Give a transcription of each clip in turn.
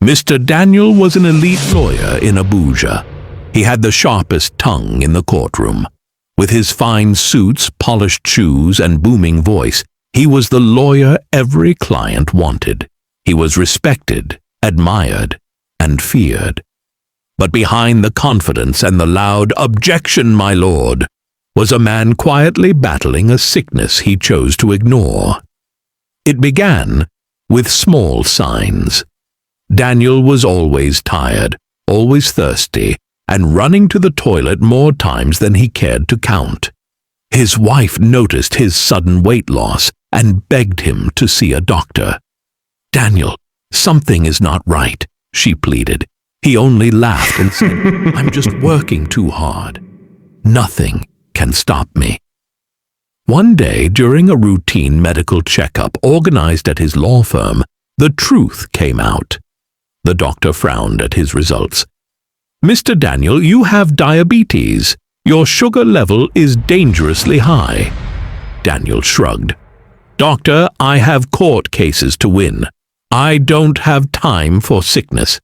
Mr. Daniel was an elite lawyer in Abuja. He had the sharpest tongue in the courtroom. With his fine suits, polished shoes, and booming voice, he was the lawyer every client wanted. He was respected, admired, and feared. But behind the confidence and the loud "Objection, my lord," was a man quietly battling a sickness he chose to ignore. It began with small signs. Daniel was always tired, always thirsty, and running to the toilet more times than he cared to count. His wife noticed his sudden weight loss and begged him to see a doctor. "Daniel, something is not right," she pleaded. He only laughed and said, "I'm just working too hard. Nothing can stop me." One day, during a routine medical checkup organized at his law firm, the truth came out. The doctor frowned at his results. "Mr. Daniel, you have diabetes. Your sugar level is dangerously high." Daniel shrugged. "Doctor, I have court cases to win. I don't have time for sickness."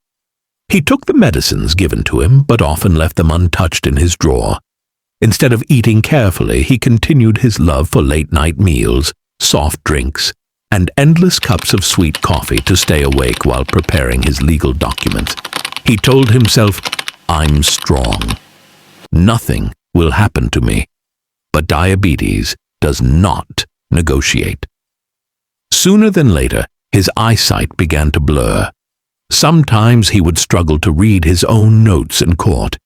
He took the medicines given to him, but often left them untouched in his drawer. Instead of eating carefully, he continued his love for late-night meals, soft drinks, and endless cups of sweet coffee to stay awake while preparing his legal documents. He told himself, "I'm strong. Nothing will happen to me." But diabetes does not negotiate. Sooner than later, his eyesight began to blur. Sometimes he would struggle to read his own notes in court.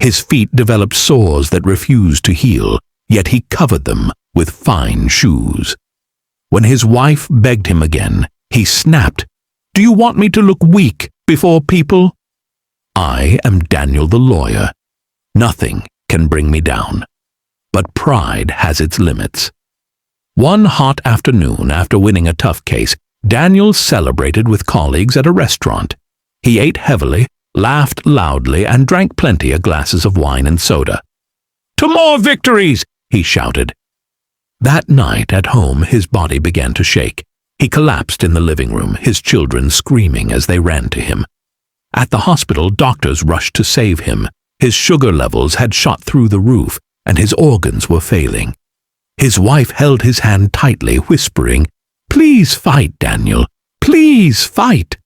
His feet developed sores that refused to heal, yet he covered them with fine shoes. When his wife begged him again, he snapped, "Do you want me to look weak before people? I am Daniel the lawyer. Nothing can bring me down." But pride has its limits. One hot afternoon, after winning a tough case, Daniel celebrated with colleagues at a restaurant. He ate heavily, laughed loudly, and drank plenty of glasses of wine and soda. "To more victories!" he shouted. That night at home, his body began to shake. He collapsed in the living room, his children screaming as they ran to him. At the hospital, doctors rushed to save him. His sugar levels had shot through the roof, and his organs were failing. His wife held his hand tightly, whispering, "Please fight, Daniel. Please fight."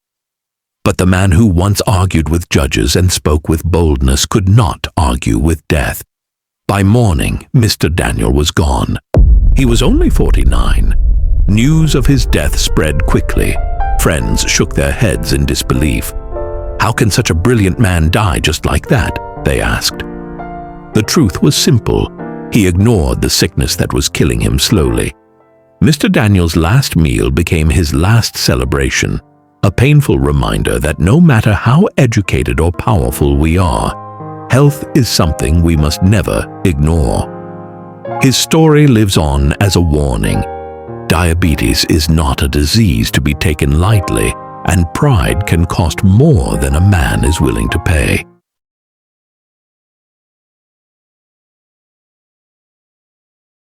But the man who once argued with judges and spoke with boldness could not argue with death. By morning, Mr. Daniel was gone. He was only 49. News of his death spread quickly. Friends shook their heads in disbelief. "How can such a brilliant man die just like that?" they asked. The truth was simple. He ignored the sickness that was killing him slowly. Mr. Daniel's last meal became his last celebration, a painful reminder that no matter how educated or powerful we are, health is something we must never ignore. His story lives on as a warning. Diabetes is not a disease to be taken lightly, and pride can cost more than a man is willing to pay.